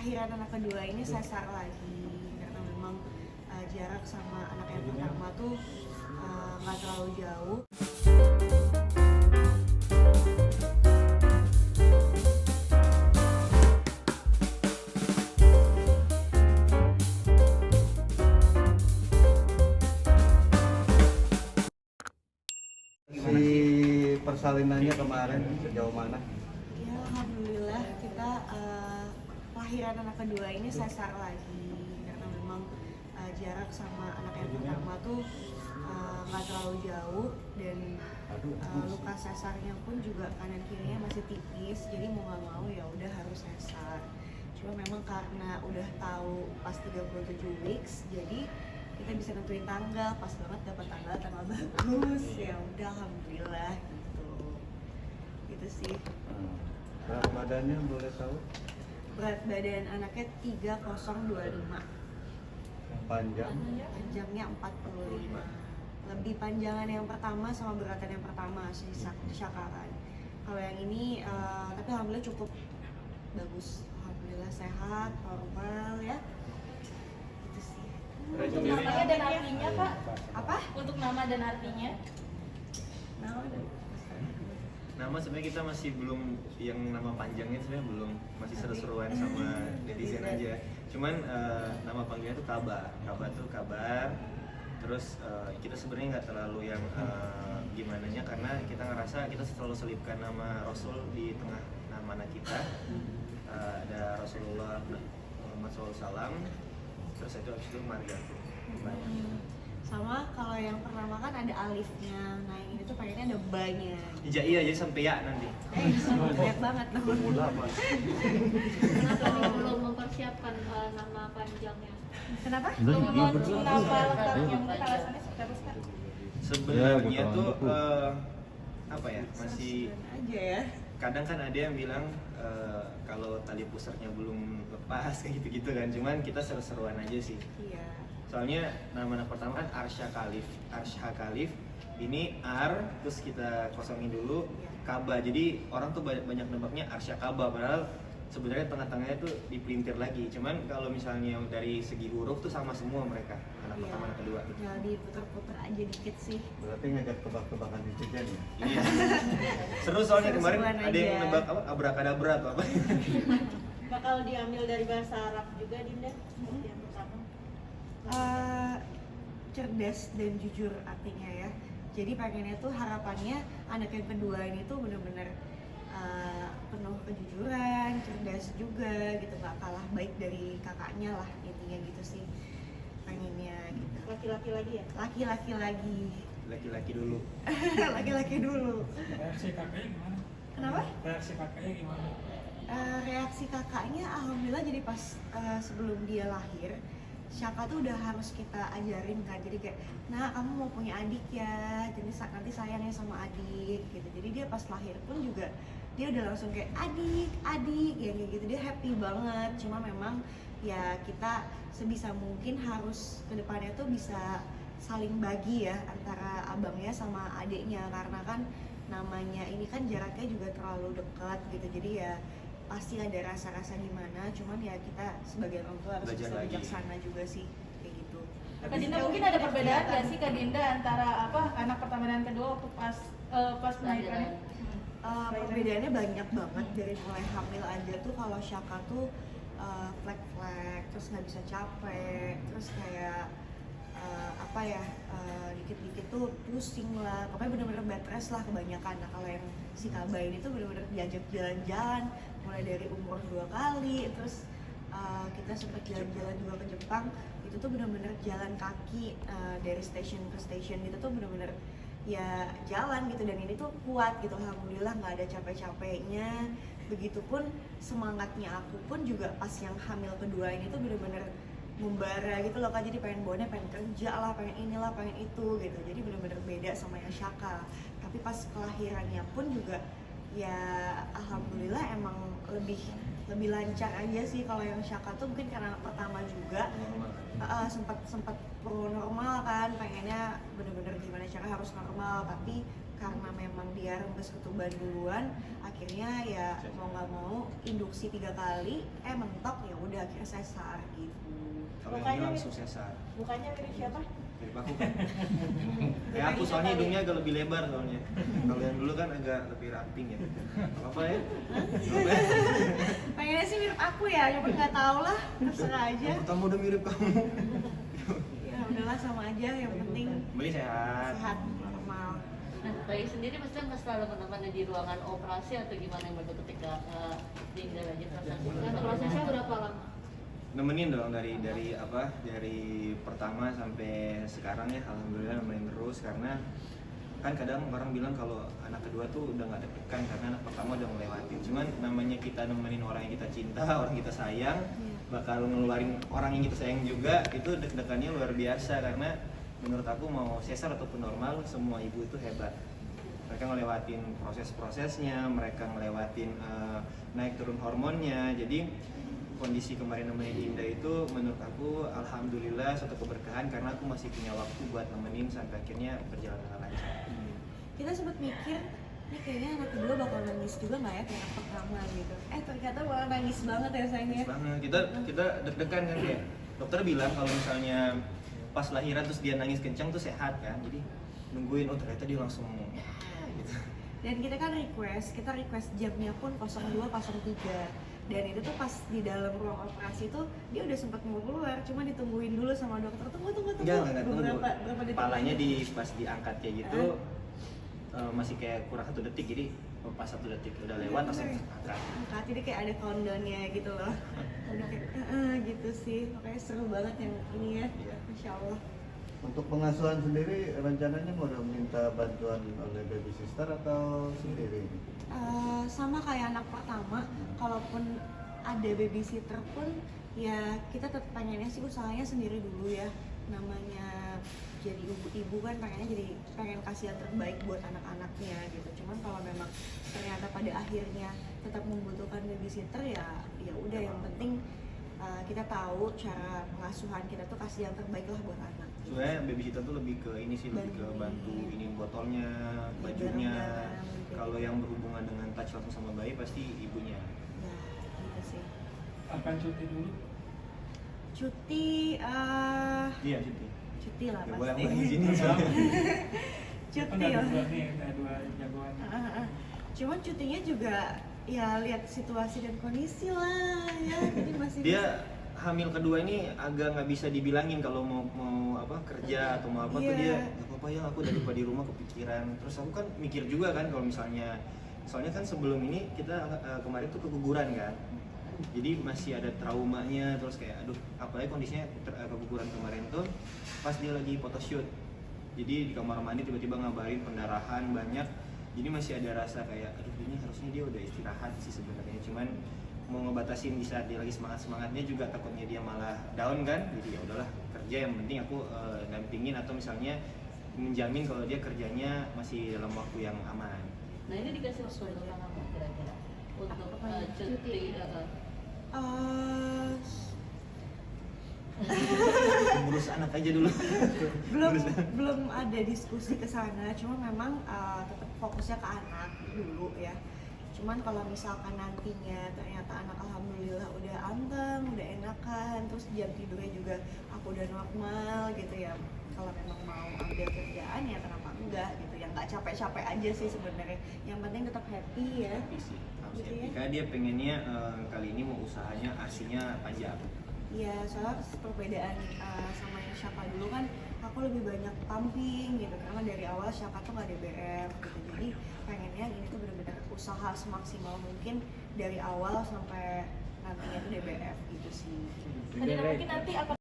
kelahiran anak kedua ini sesar lagi karena memang jarak sama anak yang pertama tuh nggak terlalu jauh. Si persalinannya kemarin sejauh mana? Ya alhamdulillah kita kelahiran anak kedua ini sesar lagi karena memang jarak sama anak yang pertama tuh nggak terlalu jauh dan luka sesarnya pun juga kanan kirinya masih tipis, jadi mau nggak mau ya udah harus sesar. Cuma memang karena udah tahu pas 37 weeks, jadi kita bisa nentuin tanggal, pas banget dapat tanggal bagus. Ya udah alhamdulillah gitu sih. Berat badannya boleh tahu? Berat badan anaknya 3025, panjangnya 45. Lebih panjangan yang pertama sama beratan yang pertama si Syakaran. Kalau yang ini tapi alhamdulillah cukup bagus, alhamdulillah sehat, normal ya. Itu sih. Untuk namanya dan artinya Kak? Apa? Untuk nama dan artinya? Nama sebenarnya kita masih belum, yang nama panjangnya sebenarnya belum, masih seru-seruan sama netizen aja. Cuman nama panggilnya tuh Kaba. Kaba tuh kabar. Terus kita sebenarnya nggak terlalu yang gimananya, karena kita ngerasa kita selalu selipkan nama Rasul di tengah nama anak kita. Ada Rasulullah Muhammad SAW. Terus itu marga tuh banyak. Sama kalau yang pertama kan ada alifnya, nah yang ini tuh pengennya ada ba-nya. Iya, jadi sampai ya nanti. Banyak banget nama. Kenapa belum mempersiapkan nama panjangnya? Kenapa? Belum launching nama lengkapnya, mungkin alasannya seperti apa Kak? Sebenarnya tuh apa ya, masih aja ya. kadang kan ada yang bilang kalau tali pusarnya belum lepas kayak gitu-gitu kan, cuman kita seru-seruan aja sih. Iya. Soalnya nama anak pertama kan Arsha Khalif, ini Ar, terus kita kosongin dulu Kaba, jadi orang tuh banyak nebaknya Arsha Kaba, padahal sebenarnya tengah-tengahnya tuh dipelintir lagi. Cuman kalau misalnya dari segi huruf tuh sama semua mereka, anak pertama anak kedua. Tinggal diputer-puter aja dikit sih. Berarti ngajak tebak-tebakan netizen ya? Iya. Seru soalnya kemarin Seru-seruan ada yang aja. nebak apa abrakadabra atau apa. Bakal diambil dari bahasa Arab juga Dinda seperti yang pertama. Cerdas dan jujur artinya ya. Jadi pengennya tuh harapannya anak yang kedua ini tuh bener-bener penuh kejujuran, cerdas juga gitu, gak kalah baik dari kakaknya lah, intinya gitu sih pengennya gitu. Laki-laki lagi ya? Laki-laki lagi. Laki-laki dulu. Laki-laki dulu. Reaksi kakaknya gimana? Kenapa? Reaksi kakaknya gimana? Reaksi kakaknya alhamdulillah, jadi pas sebelum dia lahir Syaka tuh udah harus kita ajarin kan, jadi kayak, nah kamu mau punya adik ya, jadi nanti sayangnya sama adik gitu. Jadi dia pas lahir pun juga dia udah langsung kayak adik ya kayak gitu, dia happy banget. Cuma memang ya kita sebisa mungkin harus kedepannya tuh bisa saling bagi ya antara abangnya sama adiknya, karena kan namanya ini kan jaraknya juga terlalu dekat gitu, jadi ya pasti ada rasa-rasa gimana. Cuman ya kita sebagai orang tua harus Belajar bisa lagi. bijaksana juga sih kayak gitu. Kak Dinda, mungkin ada perbedaan nggak sih Kak Dinda antara anak pertama dan kedua waktu pas melahirkan? Perbedaannya banyak banget, dari mulai hamil aja tuh kalau Syaka tuh flek-flek, terus nggak bisa capek, terus kayak dikit-dikit tuh pusing lah, pokoknya bener-bener bed rest lah kebanyakan. Nah kalau yang si Kaba ini tuh bener-bener diajak jalan-jalan mulai dari umur 2 kali, terus kita sempat jalan-jalan juga ke Jepang, itu tuh bener-bener jalan kaki dari station ke station gitu, tuh bener-bener ya jalan gitu. Dan ini tuh kuat gitu, alhamdulillah nggak ada capek-capeknya. Begitupun semangatnya aku pun juga pas yang hamil kedua ini tuh bener-bener membara gitu loh Kak, jadi pengen bawanya, pengen kerja lah, pengen inilah, pengen itu gitu. Jadi bener-bener beda sama yang Syaka. Tapi pas kelahirannya pun juga ya alhamdulillah emang lebih lancar aja sih. Kalau yang Syaka tuh mungkin karena anak pertama juga sempat perlu normal kan, pengennya bener-bener gimana cara harus normal, tapi karena memang dia rembes ketuban duluan, akhirnya ya mau nggak mau induksi 3 kali, mentok ya udah akhirnya sesar gitu. Kalau Mukanya ini langsung sesar. Mukanya mirip siapa? Mirip aku kan. Kayak aku soalnya hidungnya agak lebih lebar soalnya. Kalau yang dulu kan agak lebih ramping ya. Apa ya? Apa ya? Pengennya sih mirip aku ya, cuma nggak tahu lah, terserah aja. Yang pertama udah mirip kamu. Ya udahlah sama aja, yang penting Beli sehat. sehat normal. Nah, Bayi sendiri maksudnya nggak selalu menemani di ruangan operasi atau gimana yang waktu ketika Dinda lagi transaksi? Dan prosesnya berapa lama? Nemenin dong dari pertama sampai sekarang ya, alhamdulillah nemenin terus. Karena kan kadang orang bilang kalau anak kedua tuh udah nggak deg-degan karena anak pertama udah ngelewatin. Cuman namanya kita nemenin orang yang kita cinta, orang kita sayang, bakal ngeluarin orang yang kita sayang juga, itu deg-degannya luar biasa. Karena menurut aku mau sesar ataupun normal, semua ibu itu hebat. Mereka ngelewatin proses-prosesnya, mereka ngelewatin naik turun hormonnya. Jadi kondisi kemarin nemenin Dinda itu menurut aku alhamdulillah suatu keberkahan, karena aku masih punya waktu buat nemenin sampai akhirnya berjalan dengan lancar. Kita sempat mikir, ini kayaknya anak kedua bakal nangis juga nggak ya kayak anak pertama gitu. Ternyata malah nangis banget ya sayangnya. Nangis banget. Kita deg-degan kan, kayak dokter bilang kalau misalnya pas lahiran terus dia nangis kencang tuh sehat kan. Jadi nungguin, oh ternyata dia langsung gitu. Dan kita kan request jamnya pun 02.03. Dan itu tuh pas di dalam ruang operasi tuh dia udah sempat mau keluar, cuma ditungguin dulu sama dokter. Tunggu. Enggak tunggu. Berapa detik Palanya lagi? pas diangkat kayak gitu masih kayak kurang 1 detik, jadi pas 1 detik udah lewat langsung angkat. Jadi kayak ada countdown-nya gitu loh. Udah kayak gitu sih. Makanya seru banget yang ini ya. Iya. Masya Allah. Untuk pengasuhan sendiri rencananya mau minta bantuan oleh baby sister atau sendiri? Sama kayak anak pertama, kalaupun ada babysitter pun ya kita tetap pengennya sih usahanya sendiri dulu ya. Namanya jadi ibu kan pengen kasih yang terbaik buat anak-anaknya gitu. Cuman kalau memang ternyata pada akhirnya tetap membutuhkan babysitter ya udah, yang penting kita tahu cara pengasuhan kita tuh kasih yang terbaik lah buat anak. Sebenarnya babysitter tuh lebih ke ini sih, lebih ke bantu ini botolnya, bajunya. Kalau yang berhubungan dengan touch langsung sama bayi pasti ibunya. Ya gitu sih. Akan cuti dulu? Cuti Iya cuti. cuti lah Ya, pasti. boleh aku izinin soalnya. Kan Cuti ada lah. 2 nih, ada 2 jagoan. Cuman cutinya juga ya lihat situasi dan kondisi lah ya. Jadi masih Dia hamil kedua ini agak nggak bisa dibilangin kalau mau apa kerja atau mau apa tuh Iya. dia nggak apa-apa ya, aku daripada di rumah kepikiran. Terus aku kan mikir juga kan kalau misalnya, soalnya kan sebelum ini kita kemarin tuh keguguran kan, jadi masih ada traumanya. Terus kayak aduh, apalagi kondisinya keguguran kemarin tuh pas dia lagi photoshoot, jadi di kamar mandi tiba-tiba ngabarin pendarahan banyak. Jadi masih ada rasa kayak aduh, ini harusnya dia udah istirahat sih sebenarnya, cuman mau ngebatasin di saat dia lagi semangatnya juga takutnya dia malah down kan. Jadi ya udahlah, kerja yang penting aku dampingin atau misalnya menjamin kalau dia kerjanya masih dalam waktu yang aman. Nah ini dikasih waktu berapa lama kira-kira untuk cuti? Urus anak aja dulu. belum ada diskusi ke sana, cuma memang tetap fokusnya ke anak dulu ya. Cuman kalau misalkan nantinya ternyata anak alhamdulillah udah anteng, udah enakan, terus jam tidurnya juga aku udah normal gitu ya. Kalau memang mau ambil kerjaan ya kenapa enggak gitu, yang nggak capek-capek aja sih sebenarnya. Yang penting tetap happy ya. Happy sih, harus Gitu happy. ya. Karena dia pengennya kali ini mau usahanya asinya panjang. Iya, soalnya perbedaan sama yang Syaka dulu kan aku lebih banyak pumping gitu, karena dari awal Syaka tuh nggak DBF gitu. Jadi pengennya ini tuh benar-benar usaha semaksimal mungkin dari awal sampai nantinya tuh DBF gitu sih. Tadi mungkin nanti akan